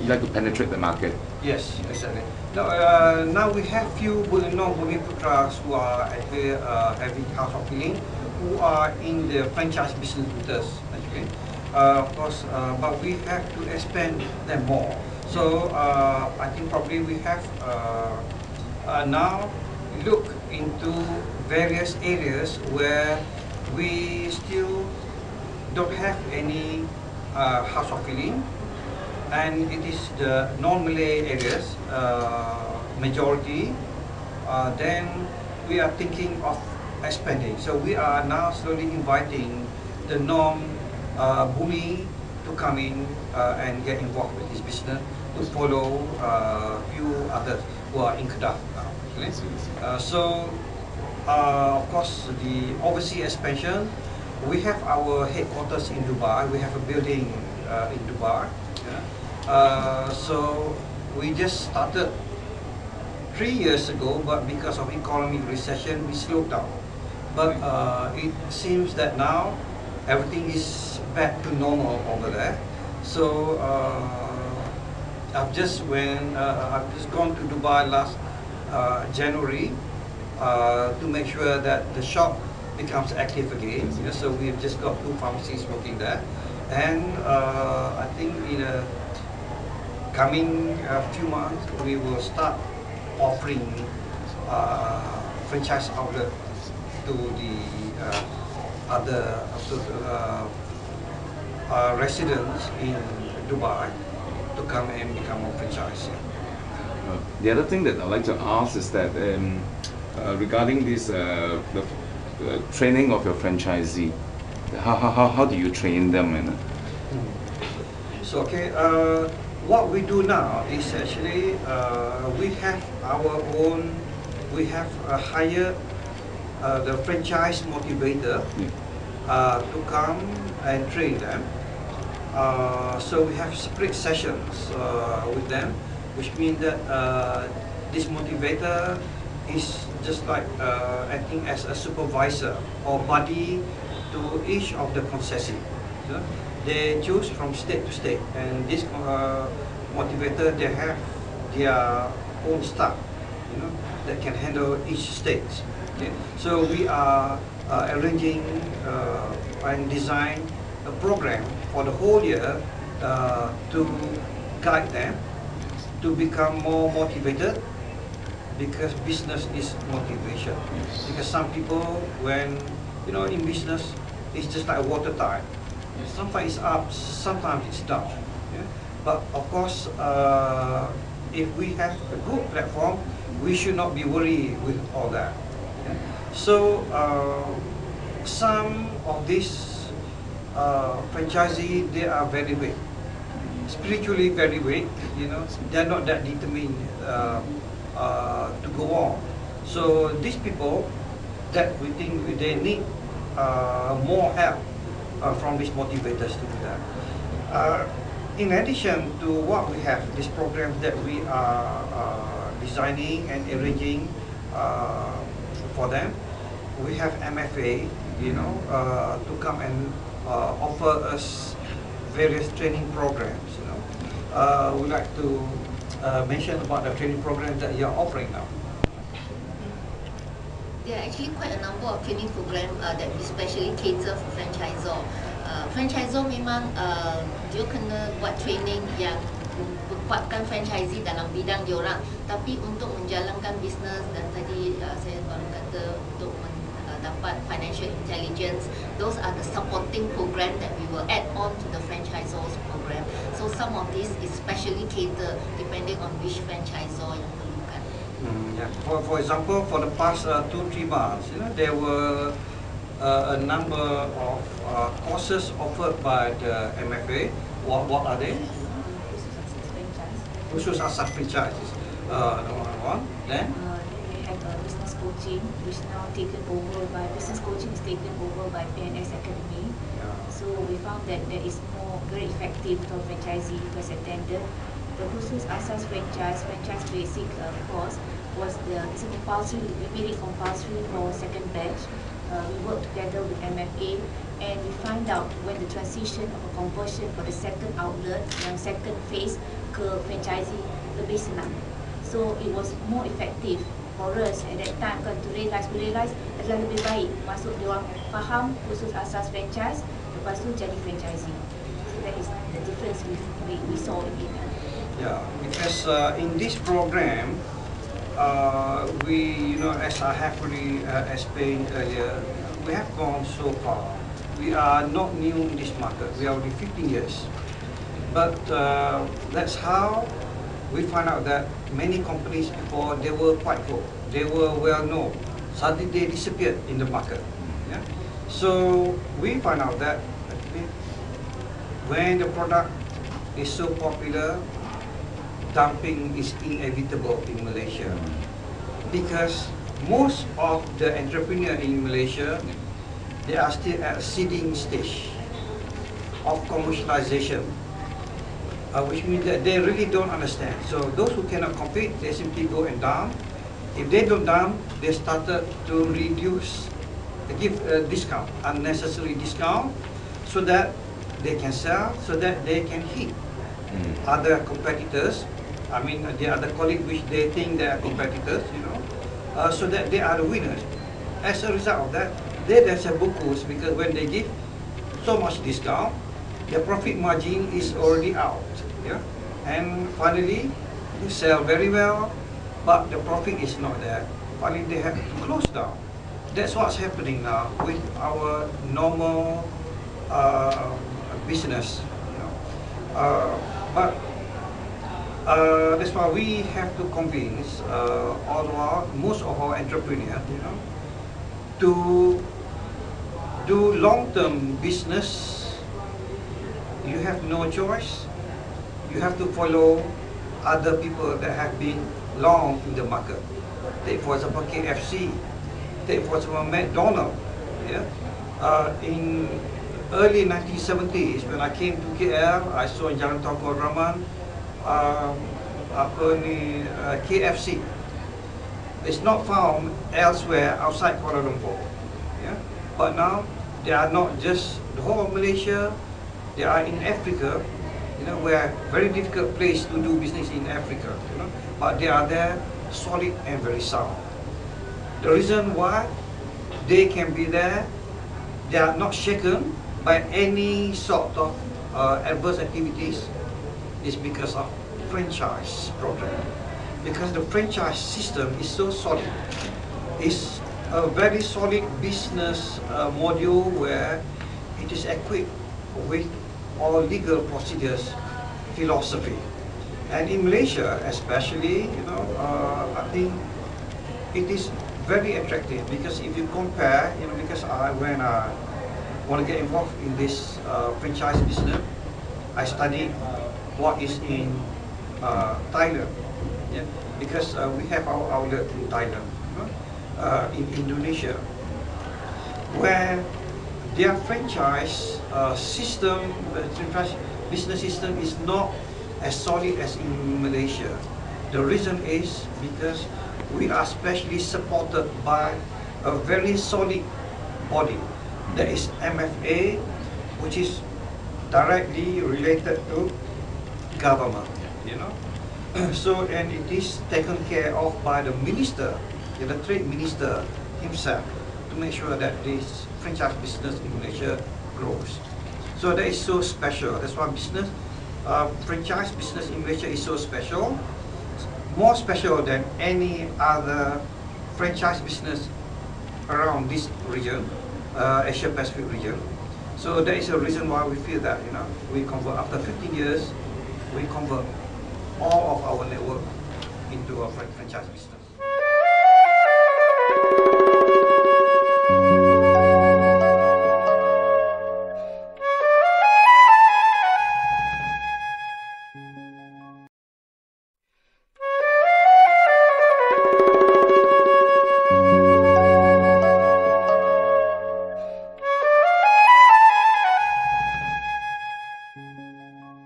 you like to penetrate the market. Yes, exactly. Now we have few Bumi Putras who are actually having house of healing, who are in the franchise business with us actually. Of course, but we have to expand them more. So I think probably we have now look into various areas where we still don't have any house of healing, and it is the non-Malay areas, majority, then we are thinking of expanding. So we are now slowly inviting the non-Bumi to come in and get involved with this business, to follow few others who are in Kedah now. Okay? Of course, the overseas expansion, we have our headquarters in Dubai. We have a building in Dubai. Yeah? So we just started 3 years ago, but because of economic recession, we slowed down. But it seems that now everything is back to normal over there. So I've just gone to Dubai last January to make sure that the shop becomes active again. Yeah, so we've just got 2 pharmacies working there, and I think in a coming few months we will start offering franchise outlet to the other residents in Dubai to come and become a franchise. The other thing that I'd like to ask is that regarding this the training of your franchisee, how do you train them? So okay, what we do now is actually we have our own. We have hired the franchise motivator to come and train them. So we have split sessions with them, which means that this motivator is just like acting as a supervisor or buddy to each of the concessions. So they choose from state to state, and this motivator, they have their own staff, that can handle each state. Okay? So we are arranging and design a program for the whole year to guide them to become more motivated, because business is motivation. Because some people, when in business, it's just like a water tide. Sometimes it's up, sometimes it's down. Yeah? But of course, if we have a good platform, we should not be worried with all that. Yeah? So some of these franchisee, they are very weak, spiritually very weak. They're not that determined to go on. So these people, that we think they need more help from these motivators to do that. In addition to what we have, these programs that we are designing and arranging for them, we have MFA, to come and offer us various training programs. We'd like to mention about the training programs that you are offering now. There are actually quite a number of training programs that we specially cater for franchisor. Franchisor memang dia kena buat training yang kuatkan franchisee dalam bidang diorang, tapi untuk menjalankan bisnes, dan tadi saya baru kata untuk dapat financial intelligence, those are the supporting program that we will add on to the franchisors program. So some of these is specially catered depending on which franchisor yang perlukan. Yeah. For example, for the past 2-3 months, there were a number of courses offered by the MFA. What are they? Khusus asas franchise. One. Then they have business coaching, which now taken over by business coaching is taken over by PNS Academy. Yeah. So we found that there is more very effective to franchisee who has attended. The khusus asas franchise basic course was it's compulsory. We made it compulsory for second batch. We worked together with MFA and we find out when the transition of a conversion for the second outlet, yang second phase ke franchisee lebih senang. So it was more effective for us at that time kan to realise, we realise adalah lebih baik masuk dia orang faham khusus asas franchise, lepas tu jadi franchisee. So that is the difference we saw in it. Yeah, because in this program, we, as I have already explained earlier, we have gone so far. We are not new in this market. We are already 15 years. But that's how we find out that many companies before, they were quite good. They were well known. Suddenly they disappeared in the market. Yeah? So we find out that when the product is so popular, dumping is inevitable in Malaysia. Because most of the entrepreneurs in Malaysia, they are still at a seeding stage of commercialization, which means that they really don't understand. So those who cannot compete, they simply go and dump. If they don't dump, they started to reduce, give a discount, unnecessary discount, so that they can sell, so that they can hit other competitors. I mean, the other colleagues which they think they are competitors, so that they are the winners. As a result of that, they themselves bukus, because when they give so much discount, their profit margin is already out. Yeah? And finally, they sell very well, but the profit is not there. Finally, they have to close down. That's what's happening now with our normal business. But that's why we have to convince most of our entrepreneurs, to do long-term business. You have no choice. You have to follow other people that have been long in the market. Take for example KFC. Take for example McDonald's. Yeah? In early 1970s, when I came to KL, I saw in Jalan Tunku Rahman KFC. It's not found elsewhere outside Kuala Lumpur. Yeah? But now they are not just the whole of Malaysia, they are in Africa, where very difficult place to do business in Africa, but they are there, solid and very sound. The reason why they can be there, they are not shaken by any sort of adverse activities, is because of franchise program. Because the franchise system is so solid. It's a very solid business module where it is equipped with all legal procedures, philosophy. And in Malaysia especially, I think it is very attractive, because if you compare, because when I want to get involved in this franchise business, I studied what is in Thailand. Yeah? Because we have our outlet in Thailand, in Indonesia, where their franchise system, business system is not as solid as in Malaysia. The reason is because we are specially supported by a very solid body, that is MFA, which is directly related to government. So, and it is taken care of by the minister, the trade minister himself, to make sure that this franchise business in Malaysia grows. So that is so special. That's why franchise business in Malaysia is so special, more special than any other franchise business around this region, Asia Pacific region. So that is a reason why we feel that we convert after 15 years, we convert all of our network into a franchise business.